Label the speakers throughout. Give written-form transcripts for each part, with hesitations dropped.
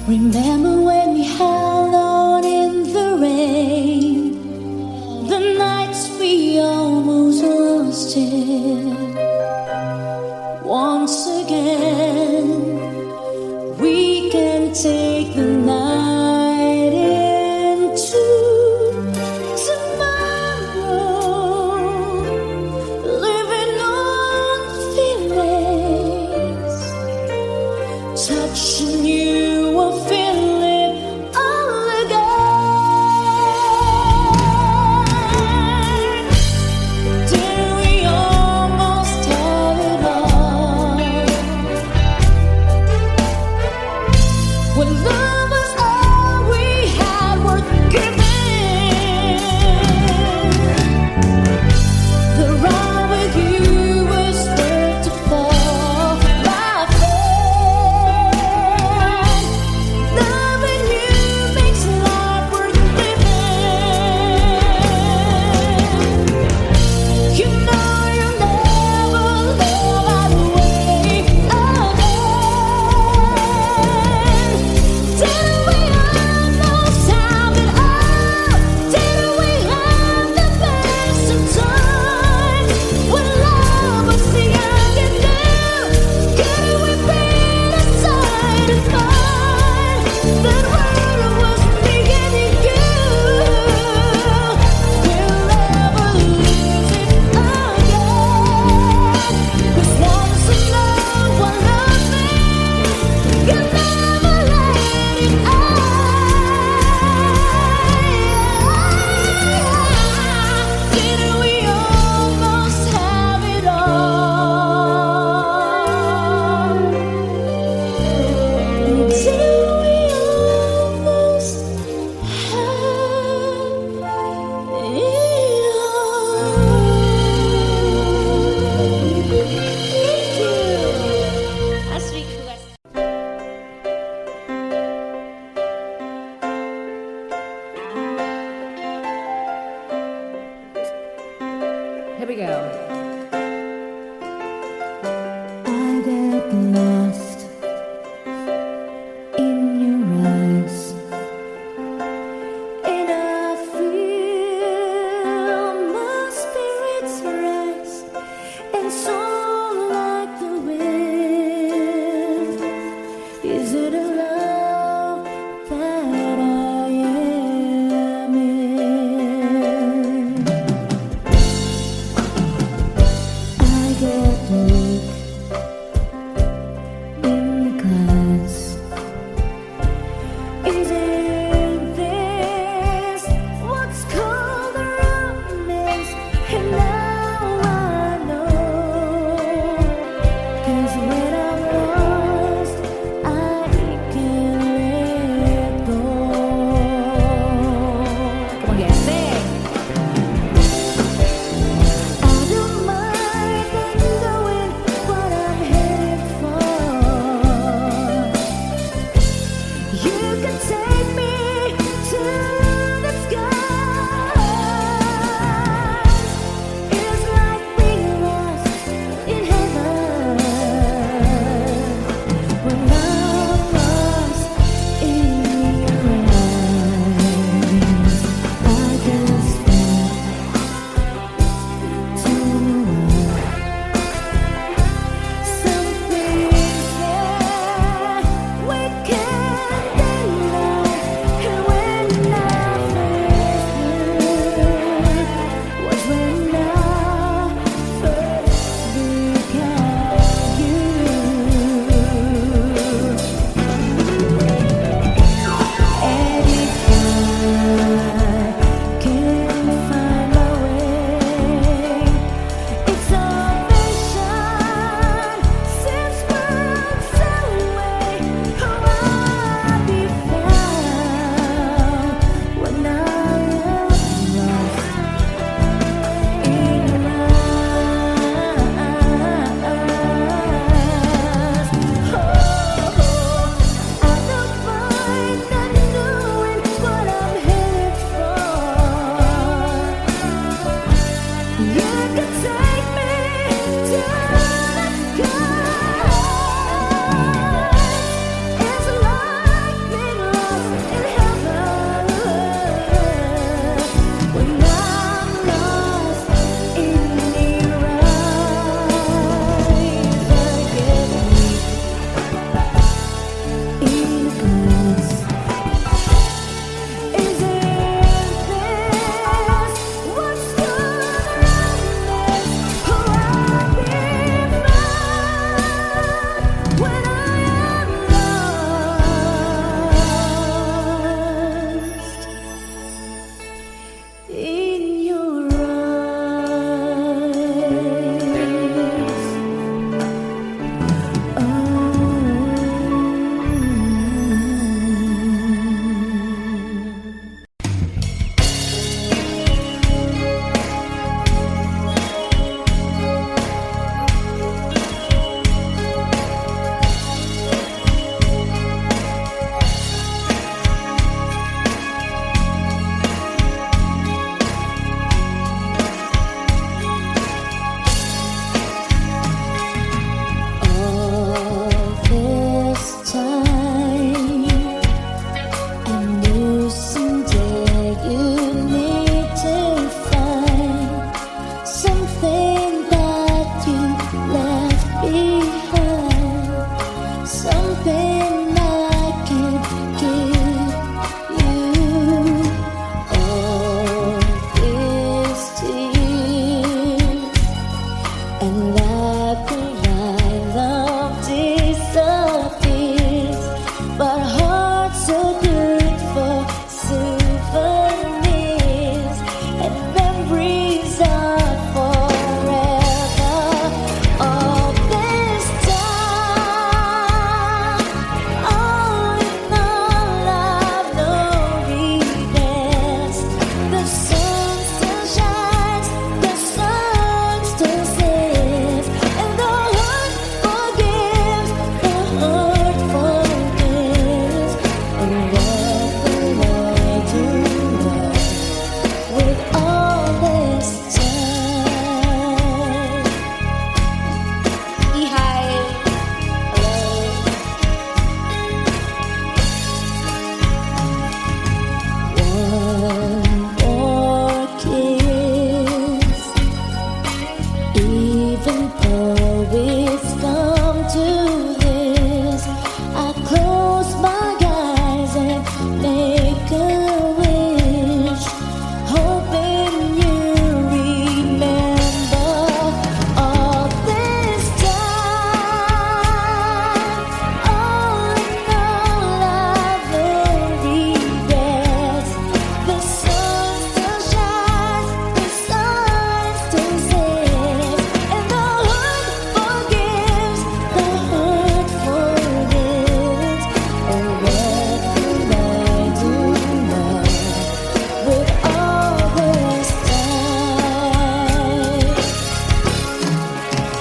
Speaker 1: Remember when we held on in the rain, the nights we almost lost it. Once again, we can take the night into tomorrow, living on feelings, touching you or feeling all again. Did we almost have it all? When love was all we had worth giving, the ride with you was there to fall. My friend, hoping I can give you all these tears, and like a line of disappears, but hearts are good for souvenirs, and memories are forever. All this time, all in all, I've no regrets. The sun still shines, the sun still says, and the heart forgives, the heart forgives. And what will I do now with all this time? Hi, hello. One more kiss, even though it's come to this, I close my eyes and make a wish, hoping you remember all this time. All in all, I've no regrets. The sun still shines, the sun still says, and the heart forgives, the heart forgives. And what will I do now with all this time?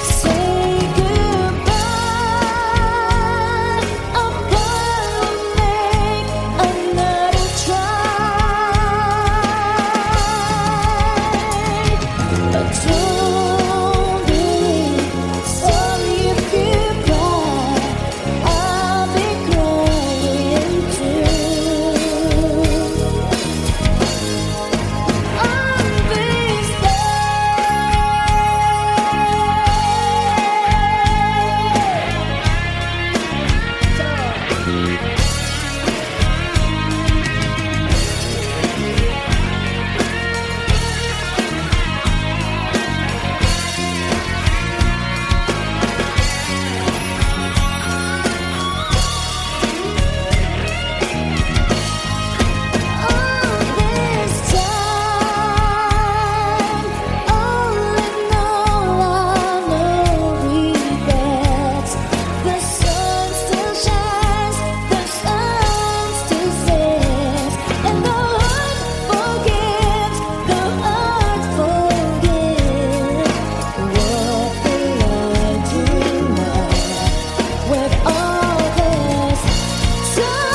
Speaker 1: Say goodbye, I'm gonna make another try, but don't be sorry if you cry, I'll be crying too. On this time, all in all, I've no regrets. The sun still shines, the sun still says, and the heart forgives, the heart forgives. What will I do now with all this time?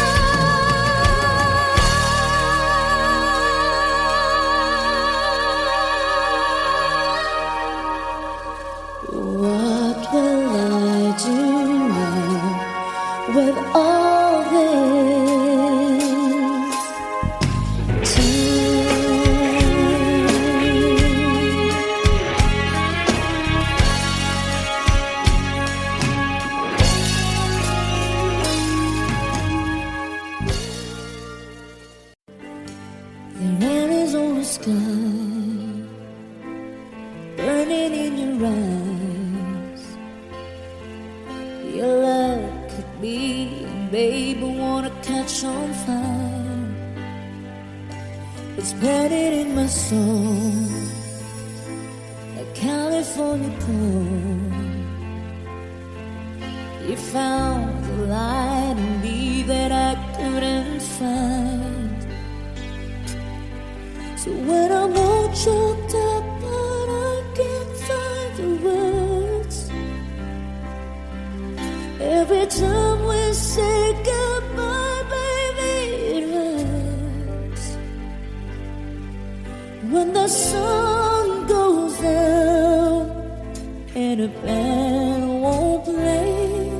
Speaker 1: What will I do now with all this time? There is on the sky, burning in your eyes. Your love could be, babe, I wanna catch on fire. It's burning in my soul, like California cold. You found the light in me that I couldn't find. So when I'm all choked up, but I can't find the words, every time we say goodbye, baby, it hurts. When the sun goes down and a band won't play,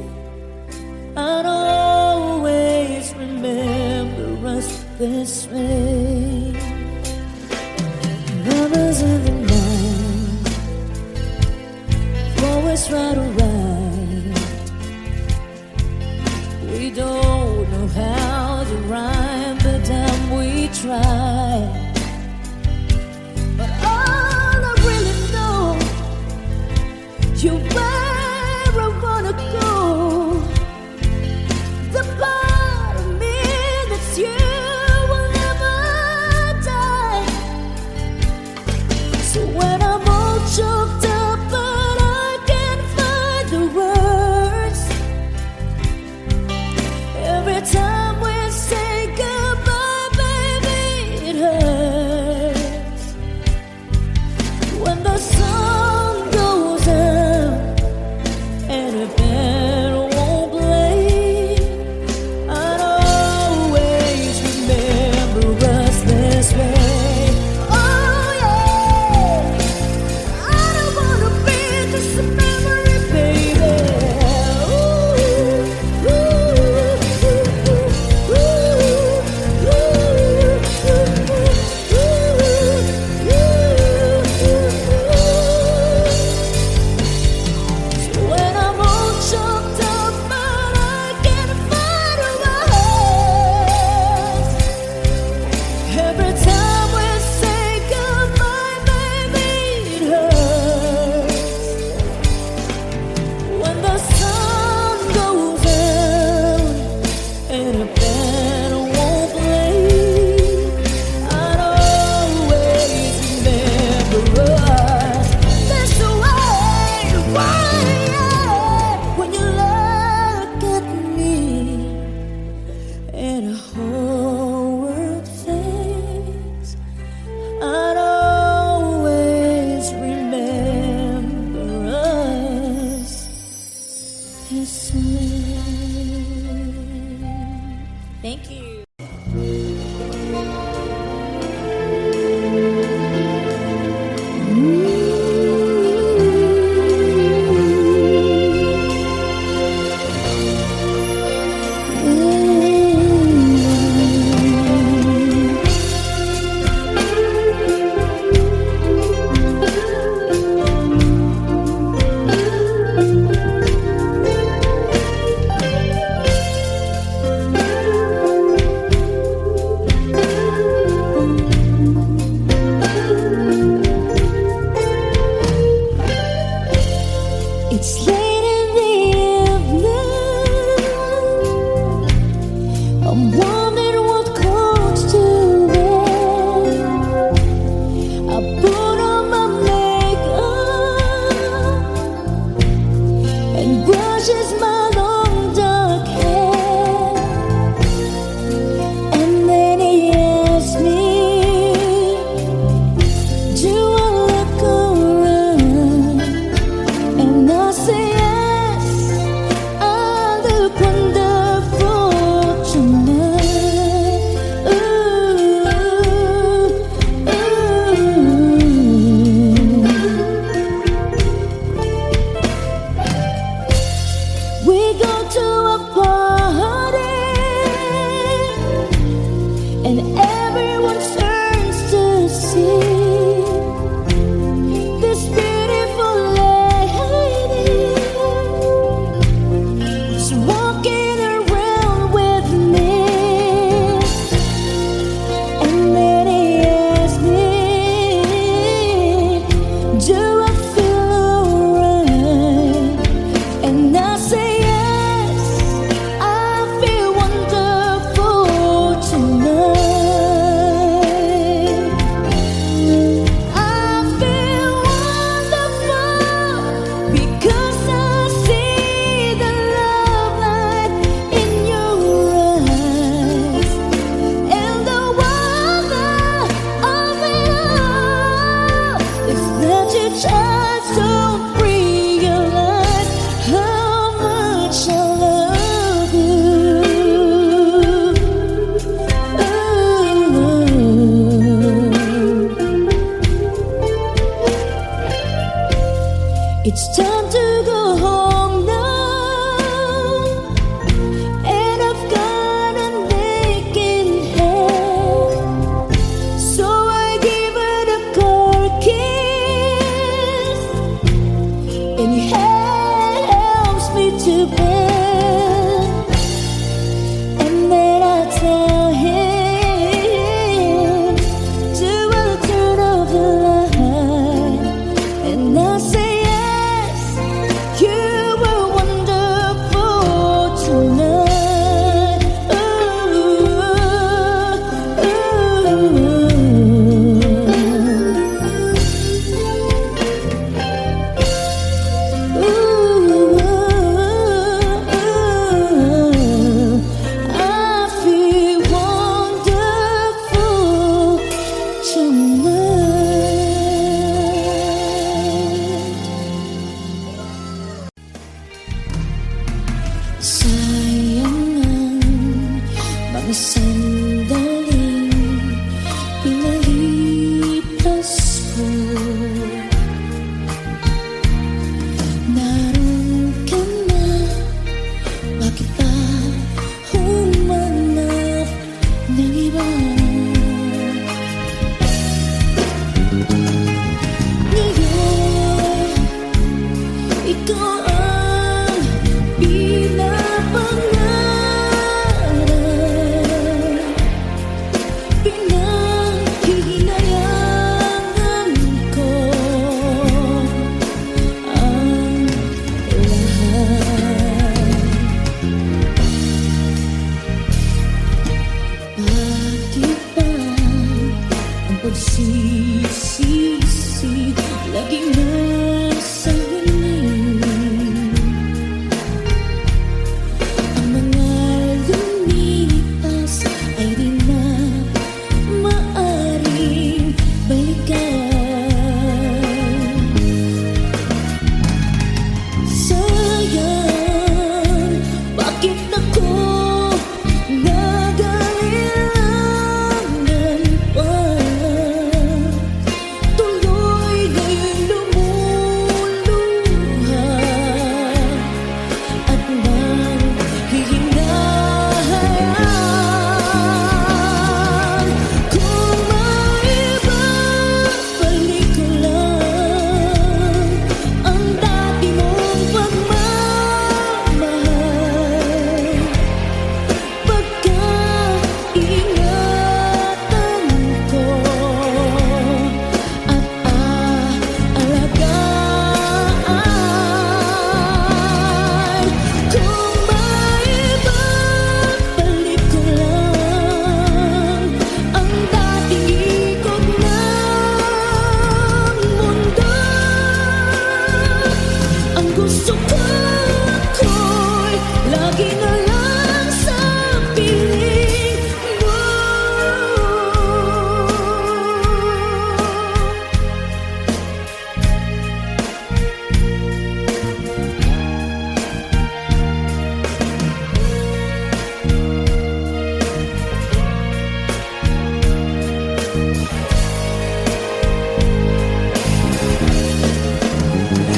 Speaker 1: I'd always remember us this way. Lovers of the night, always right or right. We don't know how to rhyme, but damn we try. But all I really know, you're where I wanna go. The part of me that's you will never die. So when I'm all choked up but I can't find the words, every time we say goodbye, baby, it hurts. When the sun goes down and a band won't play, I'd always remember us this way. Oh yeah, I don't wanna be just a memory, baby. Ooh, so when I'm all choked up but I can't find my words, every time we say goodbye, baby, it hurts. When the sun goes down and a band won't play, I'd always remember us this way. Why? When you look at me and the whole world fades, I'd always remember us this way. Thank you. It's late in the evening. I'm wondering what clothes to wear. I put on my makeup and brushes my long dark hair, and then he asks me, do I look around? And I say yes, I look wonderful tonight. We go to a party and everyone turns to see this beautiful lady is walking around with me. And then he asks me, do I feel alright? And I say yes, I feel wonderful tonight. I feel wonderful because I see the love light in your eyes, and the wonder of it all is that you just don't realize how much I love you. It's time to go home now, and I've got an aching head, so I give it a cold kiss, and he helps me to bed. Mga sandaling pinalipas ko. Naroon ka na, bakit pa humanap ng iba? Ngayon, ikaw ang pinapangarap, pinahihinayangan ko ang lahat. Bakit ba ang pagsisisi laging nasa huli? Ang mga lumipas ay di na maaring balikan. Sayang, bakit ako nag-aalangan pa? Tuloy ngayong lumuluha at nanghihinayang. Kung maibabalik ko lang ang dati mong pagmamahal, pagkaingatan ko at aalagaan. Kung maibabalik ko lang ang dating ikot ng mundo, ang gusto ko ako'y lagi na lang sa piling mo.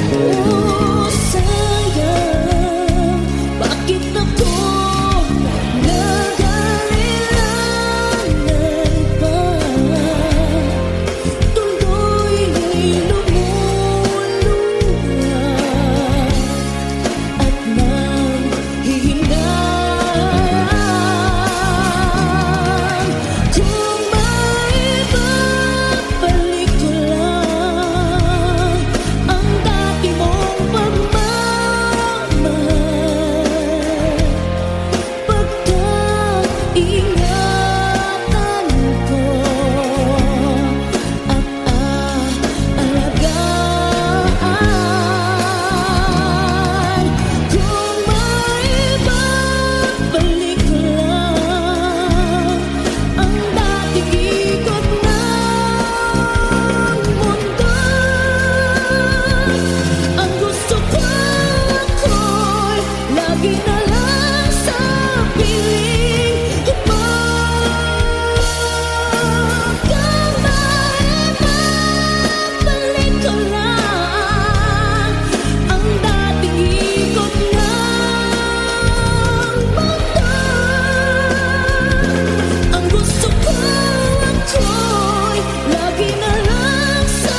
Speaker 1: Oh, sayang, bakit ako nag-aalangan pa? Tuloy lumuluha at nanghihinayang. Kung maibabalik ko lang ang dati mong pagmamahal, pagkaingatan ko at aalagaan. Kung maibabalik ko lang ang dating ikot ng mundo, ang gusto ko ako'y lagi na lang sa piling mo. Kung maibabalik ko lang ang dating ikot ng mundo, ang gusto ko ako'y lagi na lang sa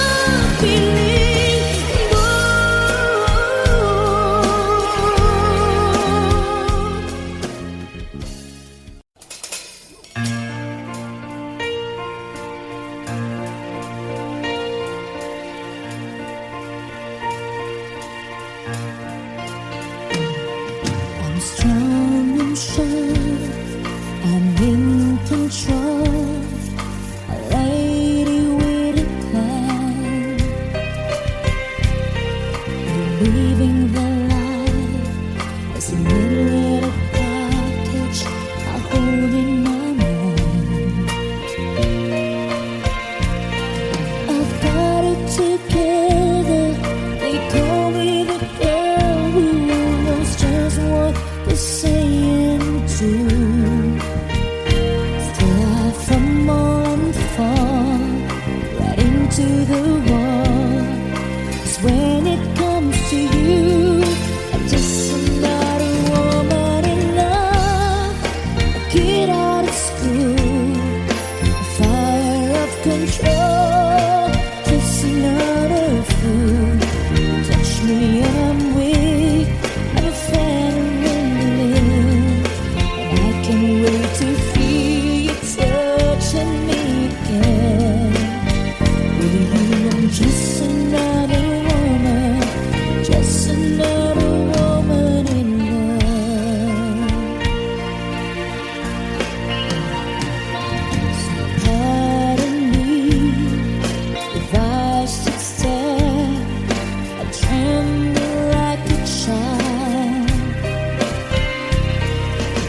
Speaker 1: piling mo.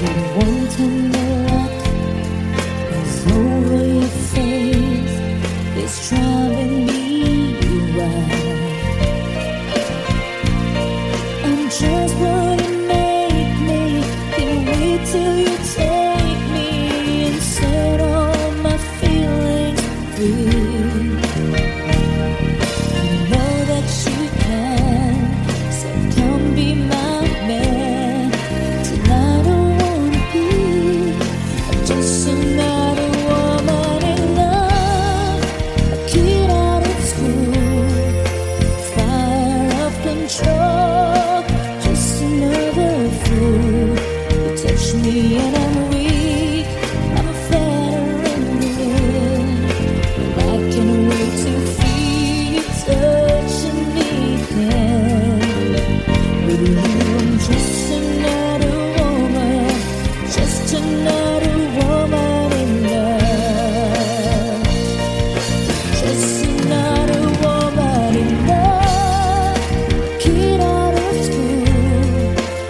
Speaker 1: But one tender look is over your face, it's driving me wild. I'm just what you make me. Can't wait till you take me and set all my feelings free. I know that you can, so come be my man. Tonight I wanna be just another woman in love, a kid out of school, fire of control, just another fool. You touch me and I'm weak, I'm a veteran, but I can't wait to feel you touching me again. With you I'm just another woman, just another woman in love, just another woman in love, kid out of school,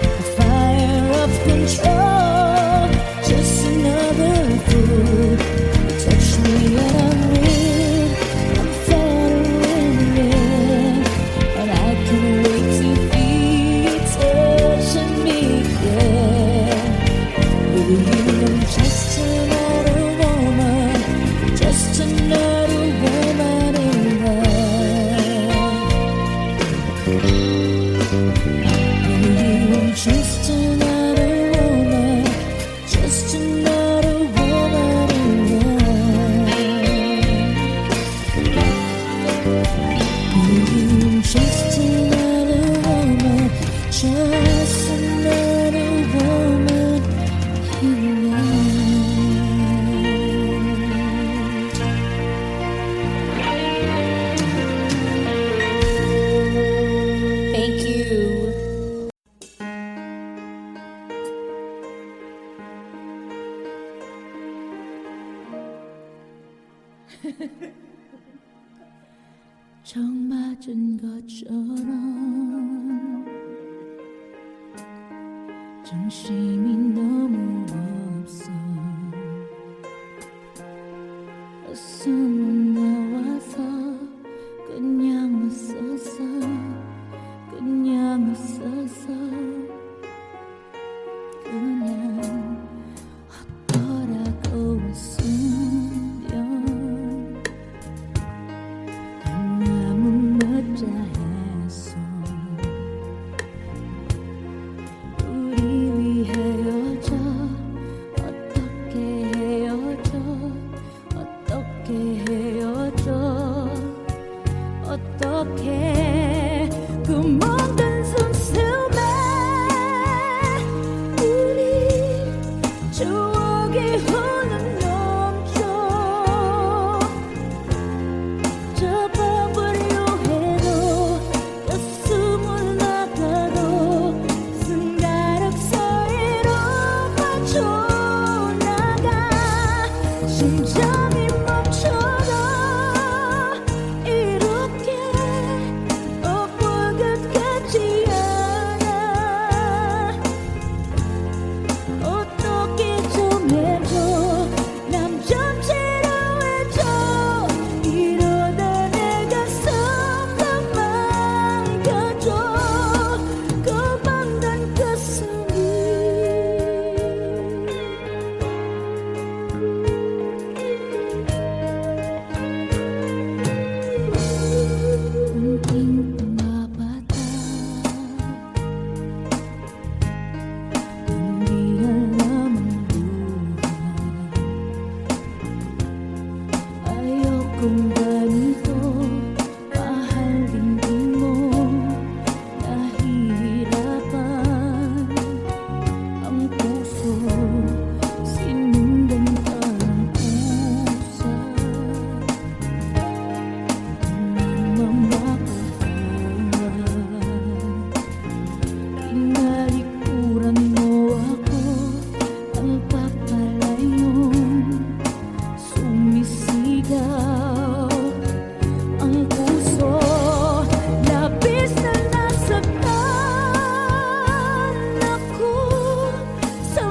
Speaker 1: a fire of control, just another fool. You touch me and I'm weak, I'm veteran, and I can't wait to feel you touching me again. With you I'm just another woman, just another woman in love. With you I'm just another woman, just another woman in love. With you I'm just another woman, just another woman in love. Thank you. 정 맞은 것처럼 정신이 너무 없어. 숨은 나와서 그냥 웃었어, 그냥 웃었어. 그냥 어떠라고 웃으면 너무 멋져했어. 우리 위해 헤어져, 어떻게 헤어져, 어떻게 헤어져, 어떻게 그 먼 숨숨에 우리 추억이 흘러넘쳐. 접어보려 해도 가슴을 나가도 순간적 사이로 빠져나가. 심장이 멈춰도 이렇게 엎을 것 같지 않아. 어떻게 좀 해줘, 남 좀 치료해줘. 이러다 내 가슴도 망가져. 고방단 가슴이 빙빙 바다 은비를 넘은 구름 아역 공간이도 마할린 이모 나히라반 안고서 씻는 덴 따라고서 Tinggal ikuran mo ako, ang papalayong sumisigaw. Ang puso labis na nasaktan ako sa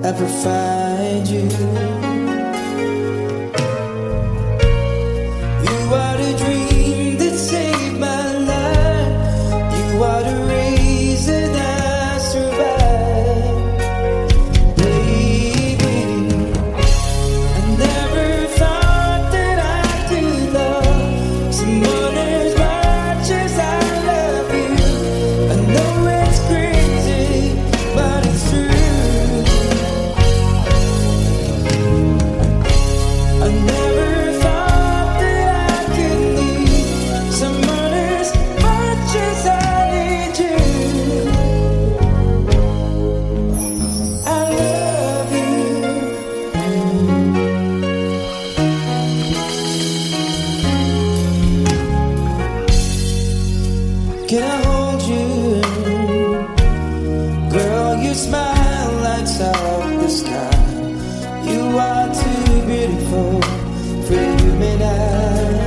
Speaker 2: ever find you. You are the dream that saved my life. You are the reason I survive. Baby, I never thought that I could love someone as much as I love you. I know it's crazy, but it's true. I never thought that I could need someone as much as I need you. I love you. Can I hold you? Girl, your smile lights up the sky. You are too beautiful for human eye.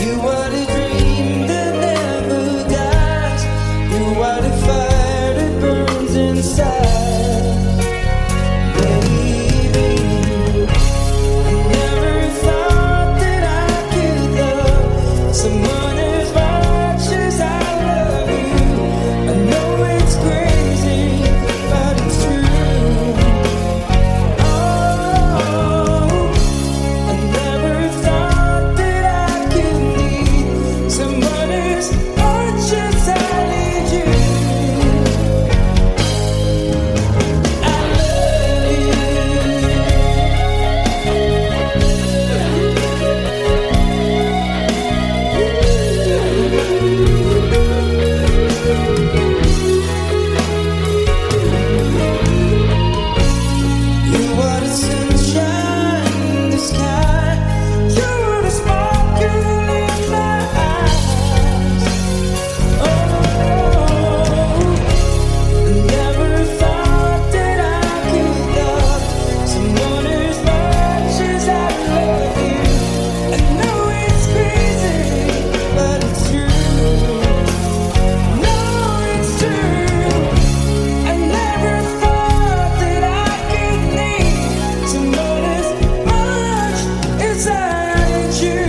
Speaker 2: You are the dream that never dies. You are the fire that burns inside. Baby, I never thought that I could love someone as much as I love you. I know it's crazy, but it's true. Oh, I never thought that I could need someone as much as I need you. I love you. You are the sunshine in the sky. You are the sparkle in my eyes. Oh, I never thought that I could love someone as much as I love you. I know it's crazy, but it's true. No, it's true. I never thought that I could need someone as much as I need you.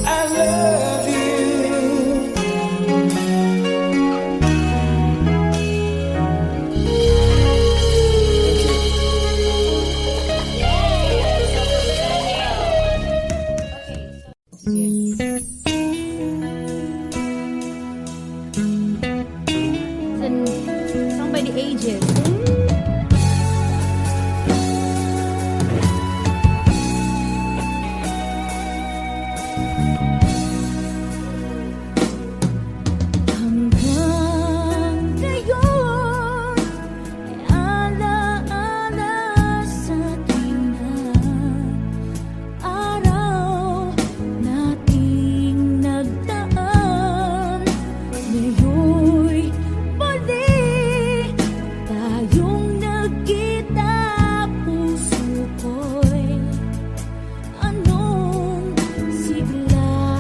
Speaker 2: I love you.
Speaker 1: Song by the Ages. Hanggang ngayon ay alaala sa ating araw nating nagdaan. Ngayon'y muli tayong nagkita. Puso ko'y anong sigla.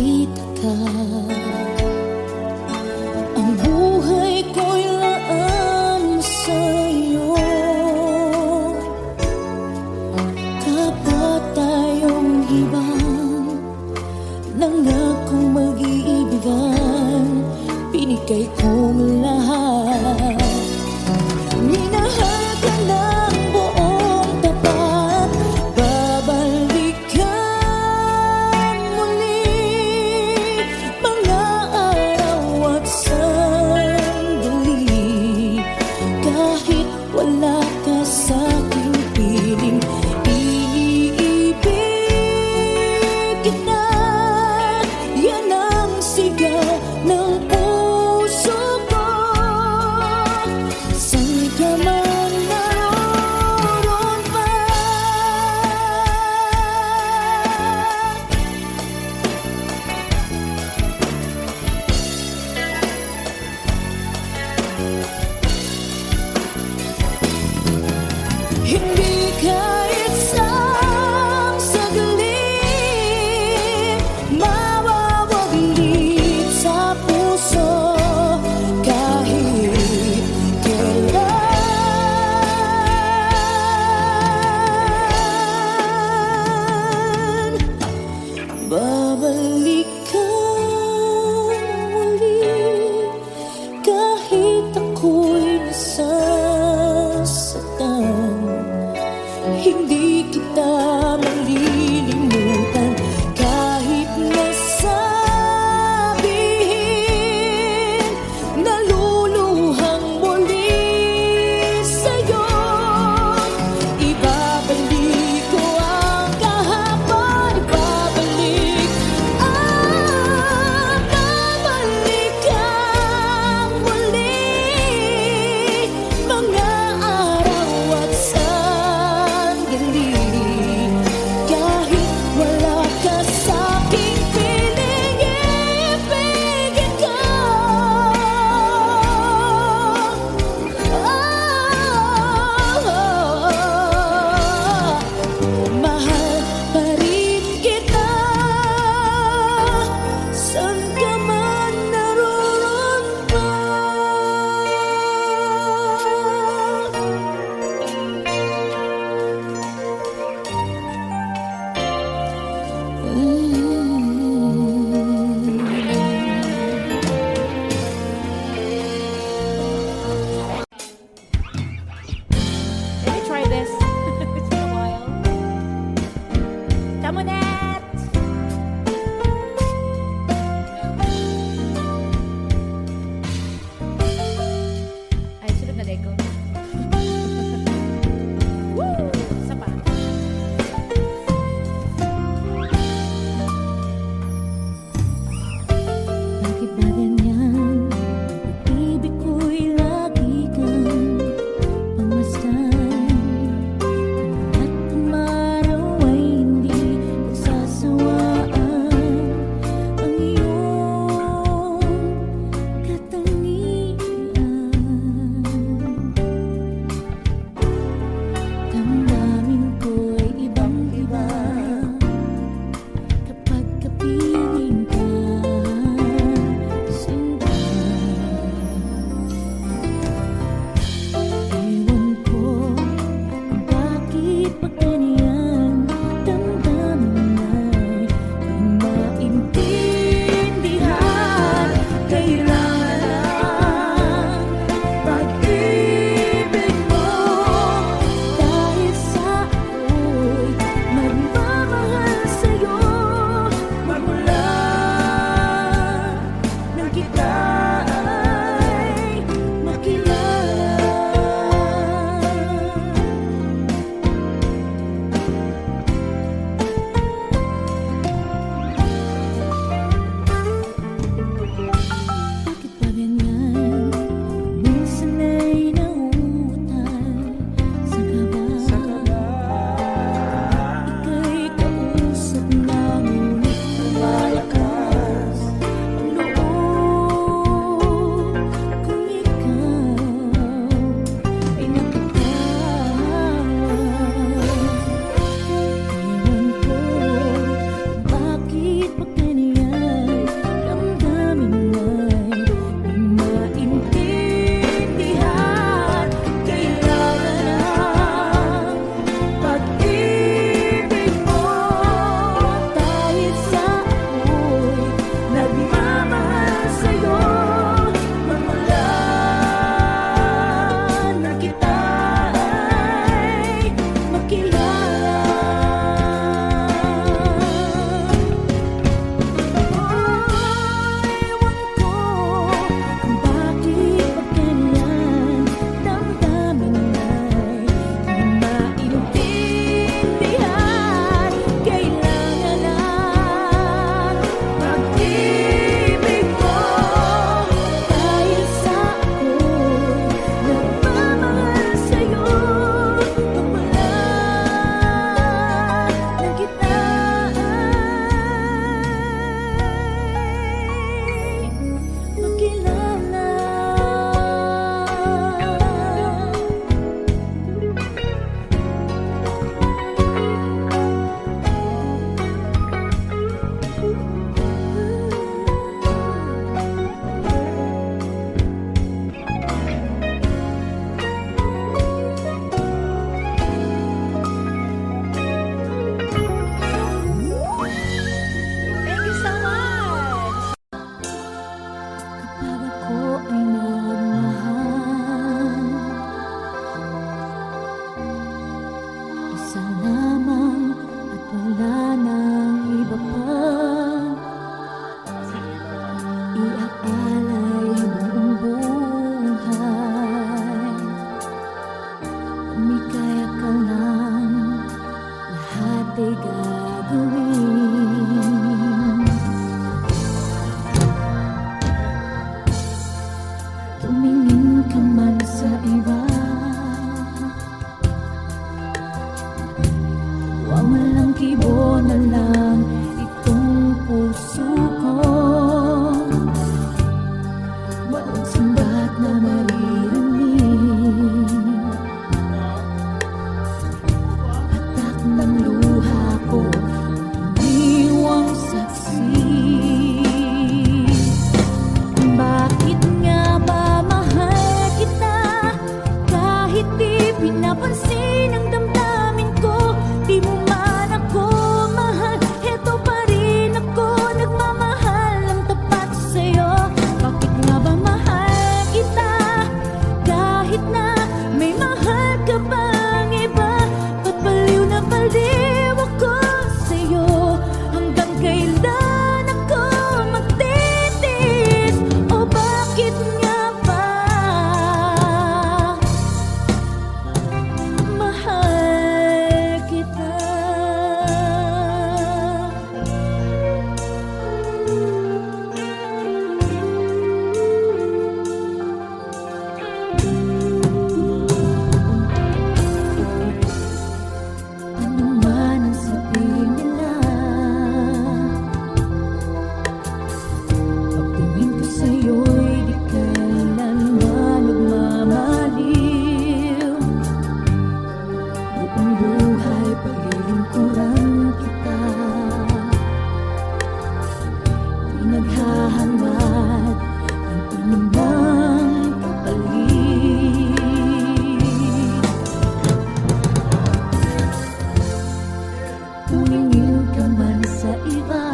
Speaker 1: nakita ka. Ang buhay ko'y laan sa'yo. Kapwa tayong ibang nangakong mag-iibigan, binigay kong lahat. Minahal ka ng buong tapat, babalikan muli mga araw at sandali. Kahit wala ka sa'king piling, iibig kita. Yan ang sigaw ng puso ko. naghahangad ng anumang palit. Tumingin ka man sa iba,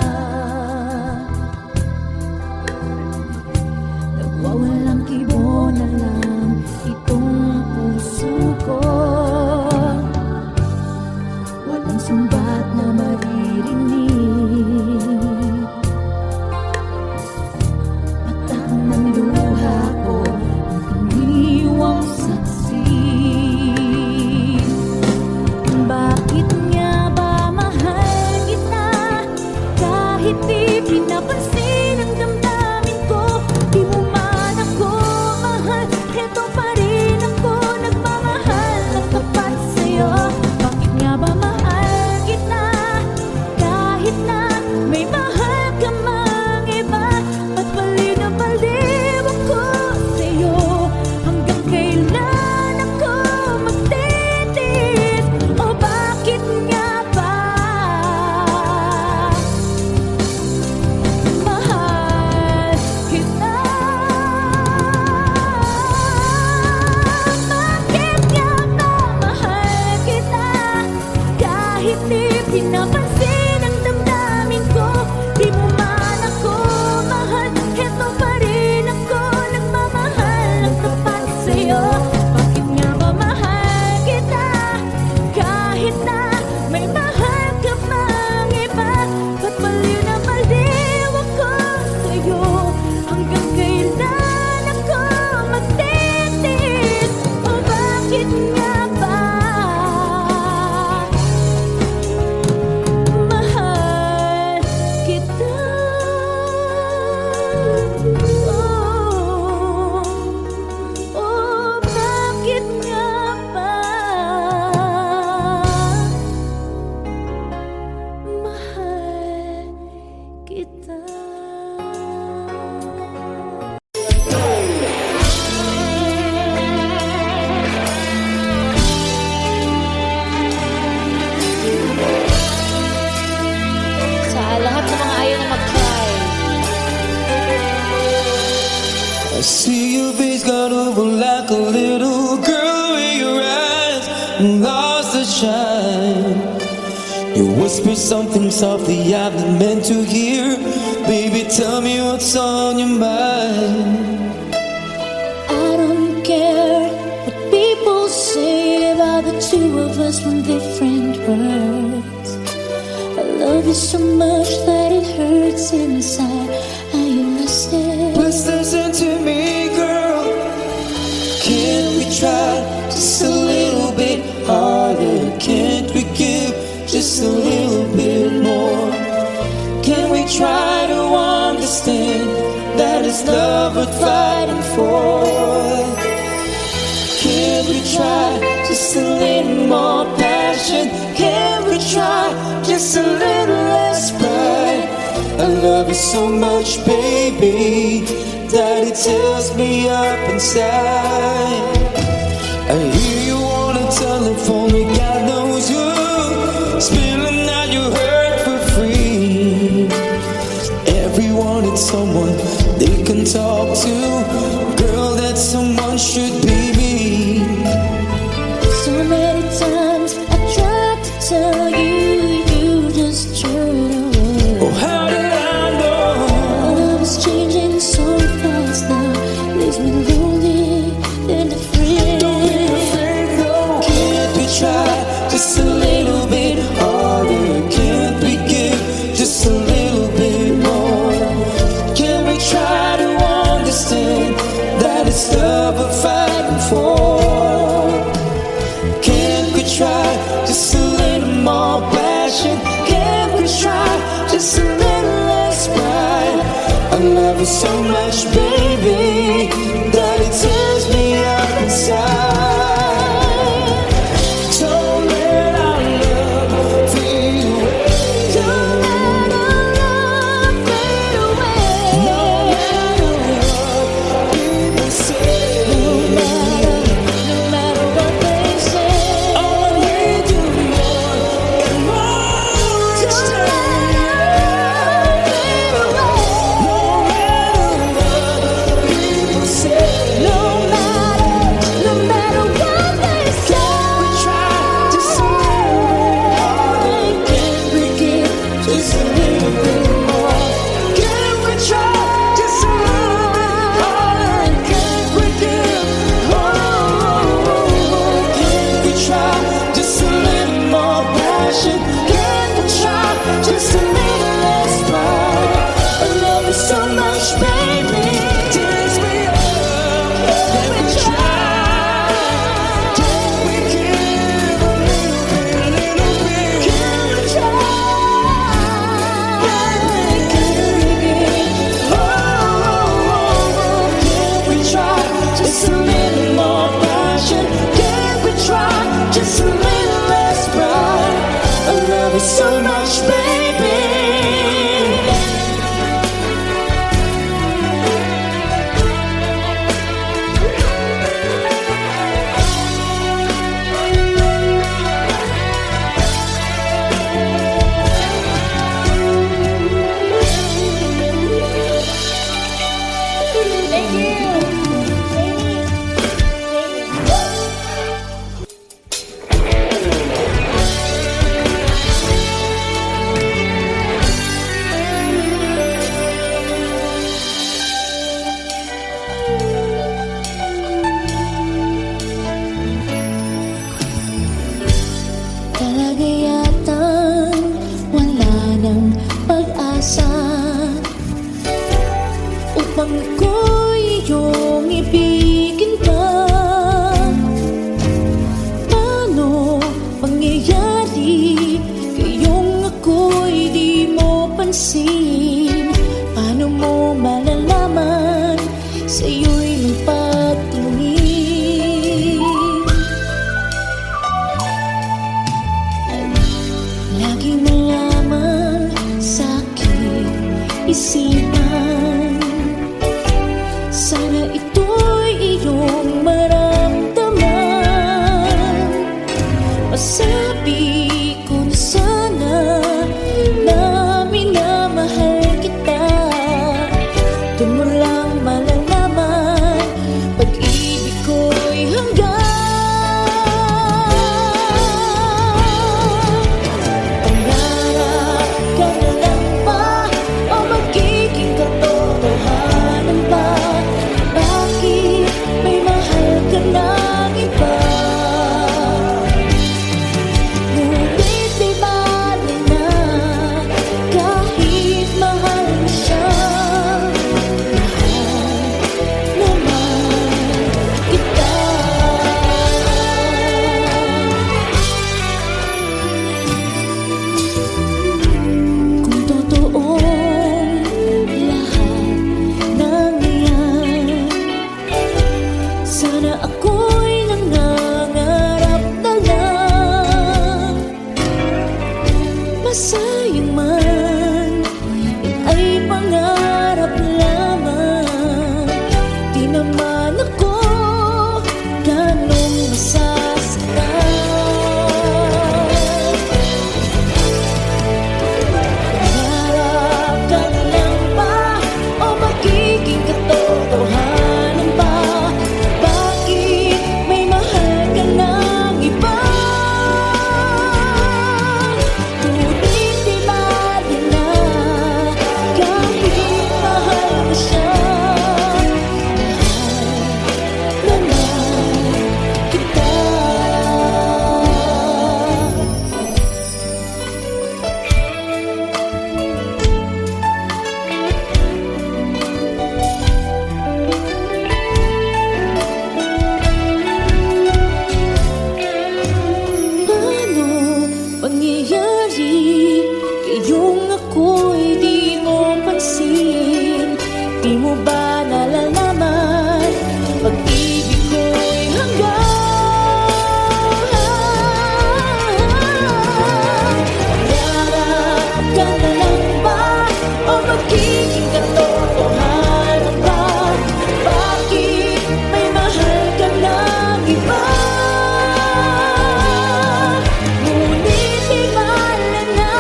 Speaker 1: nagwawalang kibo na lang itong puso ko. Walang sumbat na maririnig, patak ng luha ko ang iniwang saksi. Bakit nga ba mahal kita kahit di pinapansin ang damdamin ko? Di mo man ako mahal, heto pa rin ako nagmamahal ng tapat sa'yo. Bakit nga ba mahal kita kahit na may mahal ka mang iba? Ba't baliw na baliw ako sa'yo? Hanggang kailan ako magtitiis? O bakit nga ba mahal kita? Bakit nga ba mahal kita kahit di pinapansin ang damdamin ko? Di mo man ako mahal, heto pa rin ako nagmamahal ng tapat sa'yo. Bakit nga ba mahal kita kahit na may mahal ka mang iba? Ba't baliw na baliw ako sa'yo? Hanggang kailan ako magtitiis? O bakit nga ba mahal kita? Oh, bakit nga ba mahal kita? Sa lahat ng mga ayaw na mag-cry,
Speaker 2: I see your face got over like a little girl with your eyes lost the shine. You whisper something softly I've been meant to hear. Baby, tell me what's on your mind.
Speaker 1: I don't care what people say about the two of us from different worlds. I love you so much that it hurts inside. Are you listening?
Speaker 2: Please listen to me, girl. Can we try just a little bit harder? Can't we give just a little bit more? Can we try to understand that it's love worth fighting for? Can we try just a little more passion? Can we try just a little less pride? I love you so much, baby, that it tears me up inside. I hear you on the telephone, God knows you spilling out your hurt for free. Everyone needs someone they can talk to. Girl, that someone should be me.
Speaker 1: So many times I tried to tell you, you just turned away.
Speaker 2: Oh, how did I know?
Speaker 1: Our love is changing so fast now, leaves me lonely and afraid.
Speaker 2: Don't be afraid, no. Can't we try just a little bit harder? Can't we give just a little bit more? Can we try to understand that it's love we're fighting for? Can't we try just a little more passion? Can't we try just a little less pride? I love you so much, baby, that it tears me up inside. Don't let our love fade away.
Speaker 1: Don't let our love fade away.
Speaker 2: No matter what people say,
Speaker 1: No matter what they say.
Speaker 2: all I need you more and more each
Speaker 1: Don't
Speaker 2: time.
Speaker 1: let our love fade away.
Speaker 2: No
Speaker 1: Pangko'y iyong ibigin pa. Paano pangyayari kayong ako'y di mo pansin? Paano mo malalaman sa'yo'y magpatingin? Laging malamang sa'king isipan, sana ito'y iyong maramdaman. Masabi ko na sana na minamahal kita. Doon mo lang malalaman pag-ibig ko'y hanggang. Pangarap ka na lang ba o magiging katotohanan ba? Bakit may mahal ka ng iba? Ngunit di bali na kahit mahal mo siya. Mahal naman kita. Kung totoong lahat ng iyan, sana ako'y nangangarap na lang. Masayang man, yun ay pangarap lamang. Di naman ako ganong masasaktan. Pangarap ka na lang ba o magiging katotohanan ba? Bakit may mahal ka ng iba? Ngunit di bali na kahit mahal mo siya. Mahal naman kita. Paano pangyayari kayong ako'y di mo pansin? Di mo ba nalalaman pag-ibig ko'y hanggang. Pangarap ka na lang ba o magiging katotohanan ba? Bakit may mahal ka ng iba? Ngunit di bali na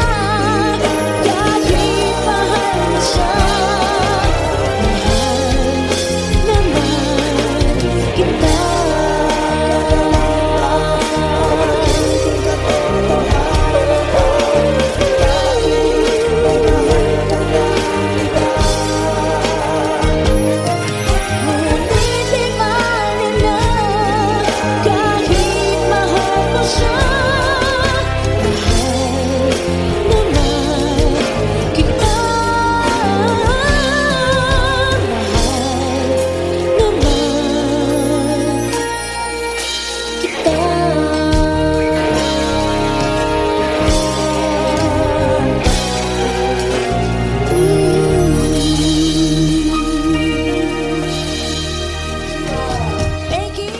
Speaker 1: kahit mahal mo siya. Mahal naman kita. Ngunit di bali na kahit mahal mo siya. Mahal naman kita. Mahal naman kita. Thank you.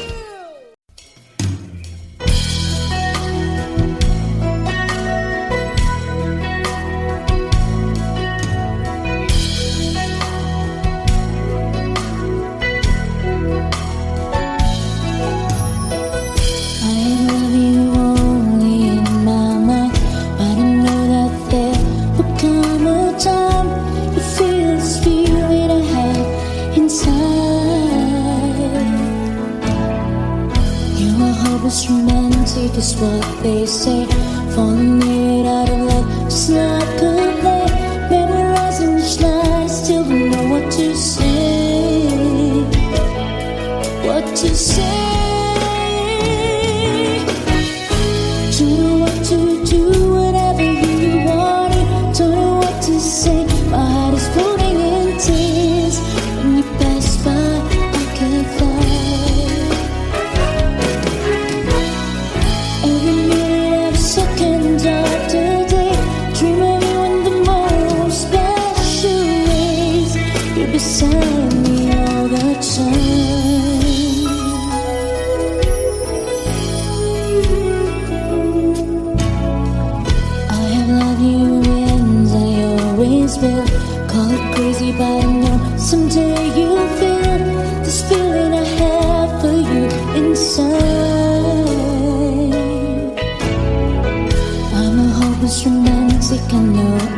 Speaker 1: I love you only in my mind, but I know that there will come a time you feel this feeling I have inside. You are hopeless romantic is what they say. Falling it out of love just like a play. Memorizing each line, still don't know what to say. What to say? Don't know what to do, whatever you want it. Don't know what to say, my heart is floating in tears. When you beside me all the time. I have loved you and I always will. Call it crazy, but I know someday you'll feel this feeling I have for you inside. I'm a hopeless romantic, I know